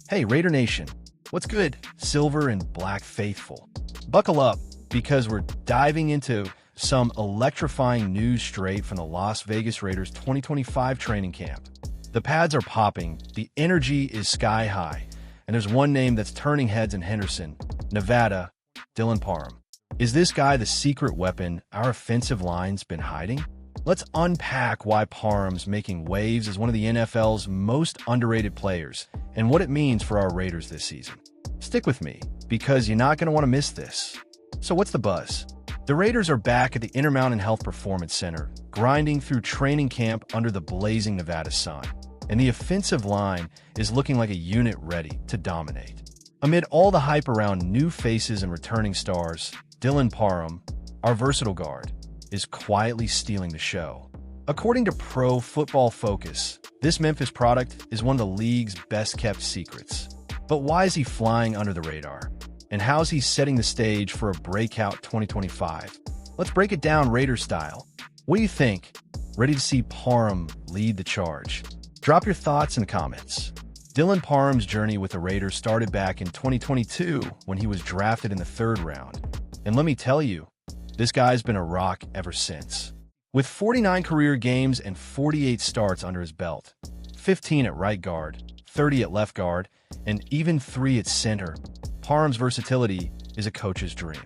Hey, Raider Nation. What's good, Silver and Black Faithful? Buckle up, because we're diving into some electrifying news straight from the Las Vegas Raiders 2025 training camp. The pads are popping, the energy is sky high, and there's one name that's turning heads in Henderson, Nevada, Dylan Parm. Is this guy the secret weapon our offensive line's been hiding? Let's unpack why Parm's making waves as one of the NFL's most underrated players and what it means for our Raiders this season. Stick with me, because you're not going to want to miss this. So what's the buzz? The Raiders are back at the Intermountain Health Performance Center, grinding through training camp under the blazing Nevada sun, and the offensive line is looking like a unit ready to dominate. Amid all the hype around new faces and returning stars, Dylan Parm, our versatile guard, is quietly stealing the show. According to Pro Football Focus, this Memphis product is one of the league's best-kept secrets. But why is he flying under the radar? And how's he setting the stage for a breakout 2025? Let's break it down Raider style. What do you think? Ready to see Parm lead the charge? Drop your thoughts in the comments. Dylan Parm's journey with the Raiders started back in 2022 when he was drafted in the 3rd round. And let me tell you, this guy's been a rock ever since. With 49 career games and 48 starts under his belt, 15 at right guard, 30 at left guard, and even 3 at center, Parm's versatility is a coach's dream.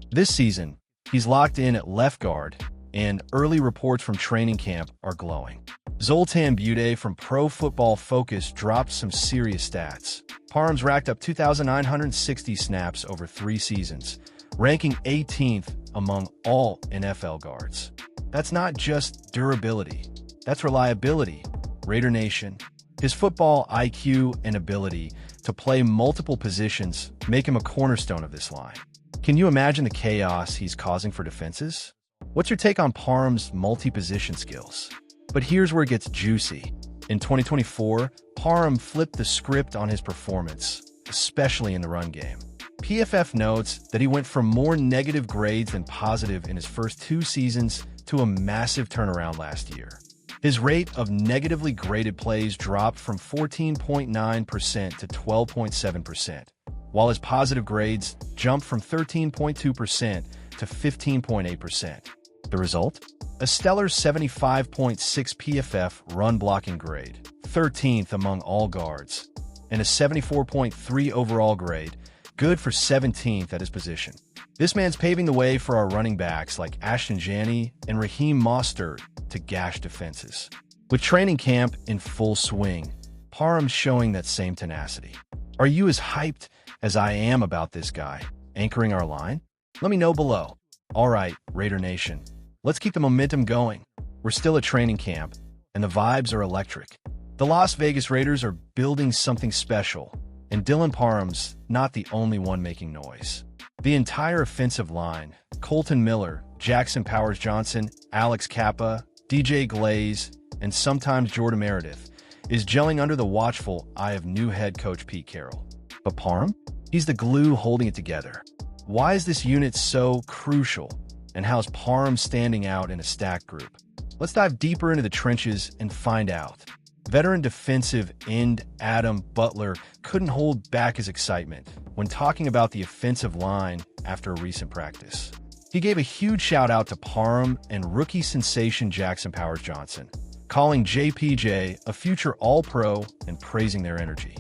This season, he's locked in at left guard, and early reports from training camp are glowing. Zoltan Bude from Pro Football Focus dropped some serious stats. Parm's racked up 2,960 snaps over 3 seasons, ranking 18th among all NFL guards. That's not just durability, that's reliability, Raider Nation. His football IQ and ability to play multiple positions make him a cornerstone of this line. Can you imagine the chaos he's causing for defenses? What's your take on Parm's multi-position skills? But here's where it gets juicy. In 2024, Parm flipped the script on his performance, especially in the run game. PFF notes that he went from more negative grades than positive in his first 2 seasons to a massive turnaround last year. His rate of negatively graded plays dropped from 14.9% to 12.7%, while his positive grades jumped from 13.2% to 15.8%. The result? A stellar 75.6 PFF run blocking grade, 13th among all guards, and a 74.3 overall grade, good for 17th at his position. This man's paving the way for our running backs like Ashton, Jeanty, and Raheem Mostert to gash defenses. With training camp in full swing, Parm's showing that same tenacity. Are you as hyped as I am about this guy anchoring our line? Let me know below. All right, Raider Nation, let's keep the momentum going. We're still at training camp, and the vibes are electric. The Las Vegas Raiders are building something special, and Dylan Parm's not the only one making noise. The entire offensive line, Colton Miller, Jackson Powers-Johnson, Alex Kappa, DJ Glaze, and sometimes Jordan Meredith, is gelling under the watchful eye of new head coach Pete Carroll. But Parm? He's the glue holding it together. Why is this unit so crucial, and how's Parm standing out in a stacked group? Let's dive deeper into the trenches and find out. Veteran defensive end Adam Butler couldn't hold back his excitement when talking about the offensive line after a recent practice. He gave a huge shout-out to Parm and rookie sensation Jackson Powers-Johnson, calling JPJ a future All-Pro and praising their energy.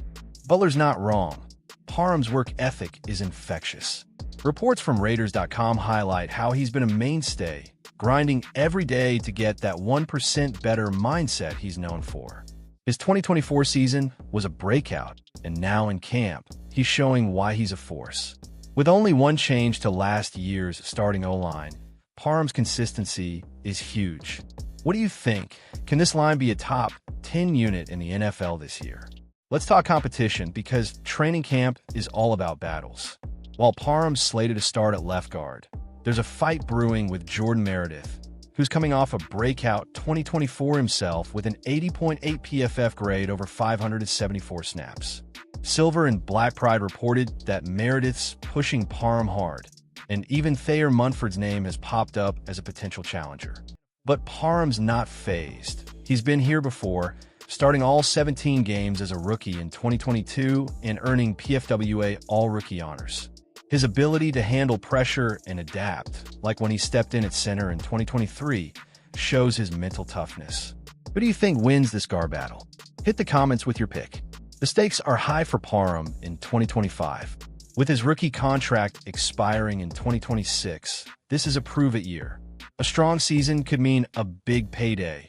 Butler's not wrong. Parm's work ethic is infectious. Reports from Raiders.com highlight how he's been a mainstay, grinding every day to get that 1% better mindset he's known for. His 2024 season was a breakout, and now in camp, he's showing why he's a force. With only one change to last year's starting O-line, Parm's consistency is huge. What do you think? Can this line be a top 10 unit in the NFL this year? Let's talk competition, because training camp is all about battles. While Parm's slated to start at left guard, there's a fight brewing with Jordan Meredith, who's coming off a breakout 2024 himself with an 80.8 PFF grade over 574 snaps. Silver and Black Pride reported that Meredith's pushing Parm hard, and even Thayer Munford's name has popped up as a potential challenger. But Parm's not fazed. He's been here before, starting all 17 games as a rookie in 2022 and earning PFWA All-Rookie honors. His ability to handle pressure and adapt, like when he stepped in at center in 2023, shows his mental toughness. Who do you think wins this guard battle? Hit the comments with your pick. The stakes are high for Parm in 2025. With his rookie contract expiring in 2026, this is a prove-it year. A strong season could mean a big payday,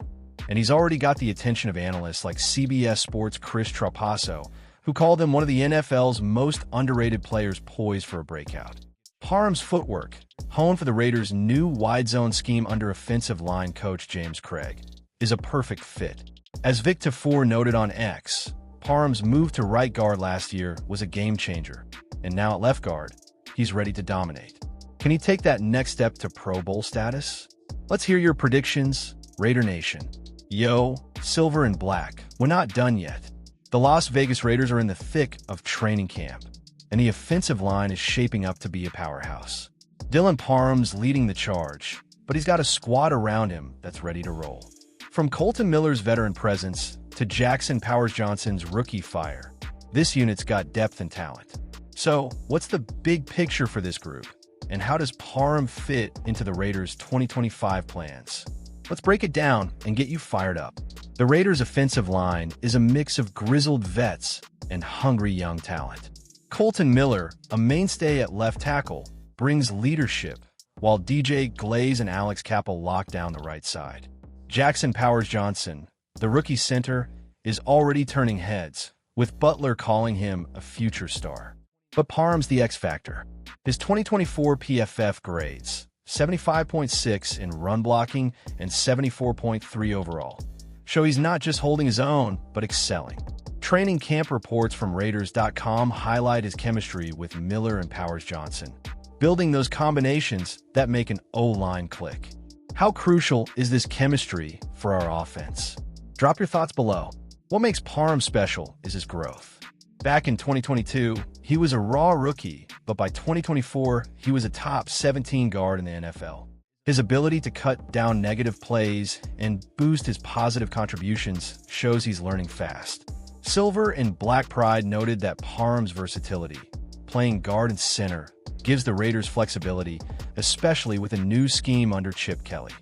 and he's already got the attention of analysts like CBS Sports' Chris Trapasso, who called him one of the NFL's most underrated players poised for a breakout. Parm's footwork, honed for the Raiders' new wide zone scheme under offensive line coach James Craig, is a perfect fit. As Vic Tafur noted on X, Parm's move to right guard last year was a game changer, and now at left guard, he's ready to dominate. Can he take that next step to Pro Bowl status? Let's hear your predictions, Raider Nation. Yo, Silver and Black, we're not done yet. The Las Vegas Raiders are in the thick of training camp, and the offensive line is shaping up to be a powerhouse. Dylan Parm's leading the charge, but he's got a squad around him that's ready to roll. From Kolton Miller's veteran presence to Jackson Powers-Johnson's rookie fire, this unit's got depth and talent. So, what's the big picture for this group, and how does Parm fit into the Raiders' 2025 plans? Let's break it down and get you fired up. The Raiders' offensive line is a mix of grizzled vets and hungry young talent. Kolton Miller, a mainstay at left tackle, brings leadership, while DJ Glaze and Alex Capel lock down the right side. Jackson Powers-Johnson, the rookie center, is already turning heads, with Butler calling him a future star. But Parm's the X-Factor. His 2024 PFF grades, 75.6 in run blocking and 74.3 overall, show he's not just holding his own, but excelling. Training camp reports from Raiders.com highlight his chemistry with Miller and Powers-Johnson, building those combinations that make an O-line click. How crucial is this chemistry for our offense? Drop your thoughts below. What makes Parm special is his growth. Back in 2022, he was a raw rookie, but by 2024, he was a top 17 guard in the NFL. His ability to cut down negative plays and boost his positive contributions shows he's learning fast. Silver and Black Pride noted that Parm's versatility, playing guard and center, gives the Raiders flexibility, especially with a new scheme under Chip Kelly.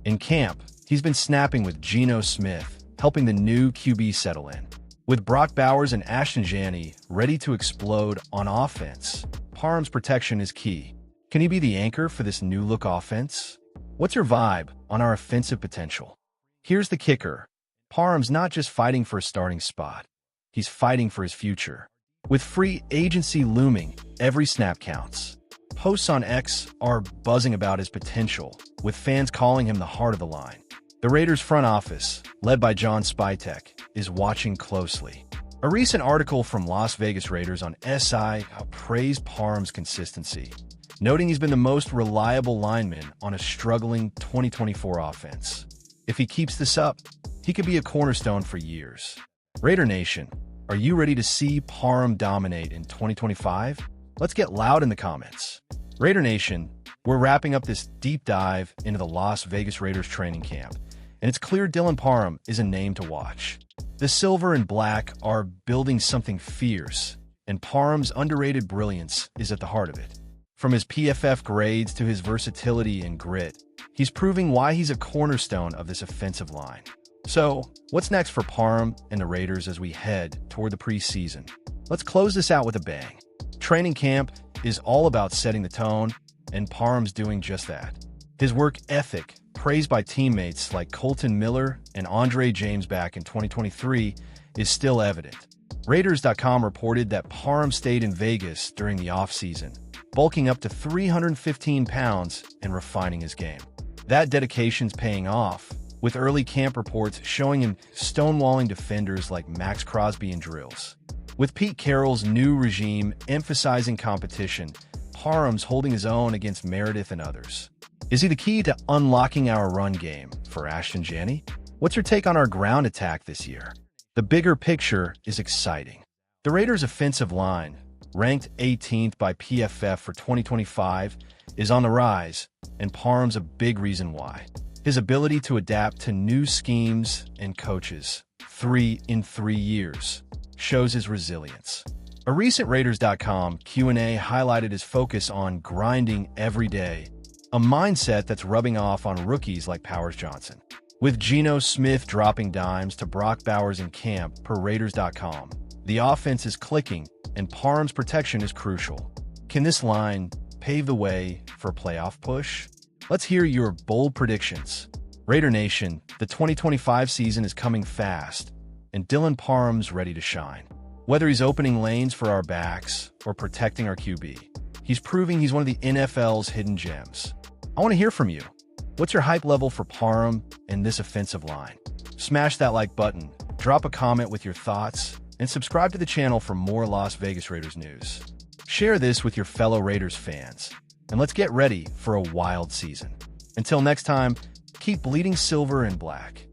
In camp, he's been snapping with Geno Smith, helping the new QB settle in. With Brock Bowers and Ashton jeanty ready to explode on offense, Parm's protection is key. Can he be the anchor for this new-look offense? What's your vibe on our offensive potential? Here's the kicker. Parm's not just fighting for a starting spot. He's fighting for his future. With free agency looming, every snap counts. Posts on X are buzzing about his potential, with fans calling him the heart of the line. The Raiders front office, led by John Spytek, is watching closely. A recent article from Las Vegas Raiders on SI praised Parm's consistency, noting he's been the most reliable lineman on a struggling 2024 offense. If he keeps this up, he could be a cornerstone for years. Raider Nation, are you ready to see Parm dominate in 2025? Let's get loud in the comments. Raider Nation, we're wrapping up this deep dive into the Las Vegas Raiders training camp, and it's clear Dylan Parm is a name to watch. The Silver and Black are building something fierce, and Parm's underrated brilliance is at the heart of it. From his PFF grades to his versatility and grit, he's proving why he's a cornerstone of this offensive line. So, what's next for Parm and the Raiders as we head toward the preseason? Let's close this out with a bang. Training camp is all about setting the tone, and Parm's doing just that. His work ethic, praised by teammates like Kolton Miller and Andre James back in 2023, is still evident. Raiders.com reported that Parm stayed in Vegas during the offseason, bulking up to 315 pounds and refining his game. That dedication's paying off, with early camp reports showing him stonewalling defenders like Max Crosby and drills. With Pete Carroll's new regime emphasizing competition, Parm's holding his own against Meredith and others. Is he the key to unlocking our run game for Ashton jeanty? What's your take on our ground attack this year? The bigger picture is exciting. The Raiders' offensive line, ranked 18th by PFF for 2025, is on the rise, and Parm's a big reason why. His ability to adapt to new schemes and coaches, 3 in 3 years, shows his resilience. A recent Raiders.com Q&A highlighted his focus on grinding every day, a mindset that's rubbing off on rookies like Powers Johnson. With Geno Smith dropping dimes to Brock Bowers in camp per Raiders.com, the offense is clicking and Parms' protection is crucial. Can this line pave the way for a playoff push? Let's hear your bold predictions. Raider Nation, the 2025 season is coming fast, and Dylan Parm's ready to shine. Whether he's opening lanes for our backs or protecting our QB, he's proving he's one of the NFL's hidden gems. I want to hear from you. What's your hype level for Parm and this offensive line? Smash that like button, drop a comment with your thoughts, and subscribe to the channel for more Las Vegas Raiders news. Share this with your fellow Raiders fans, and let's get ready for a wild season. Until next time, keep bleeding silver and black.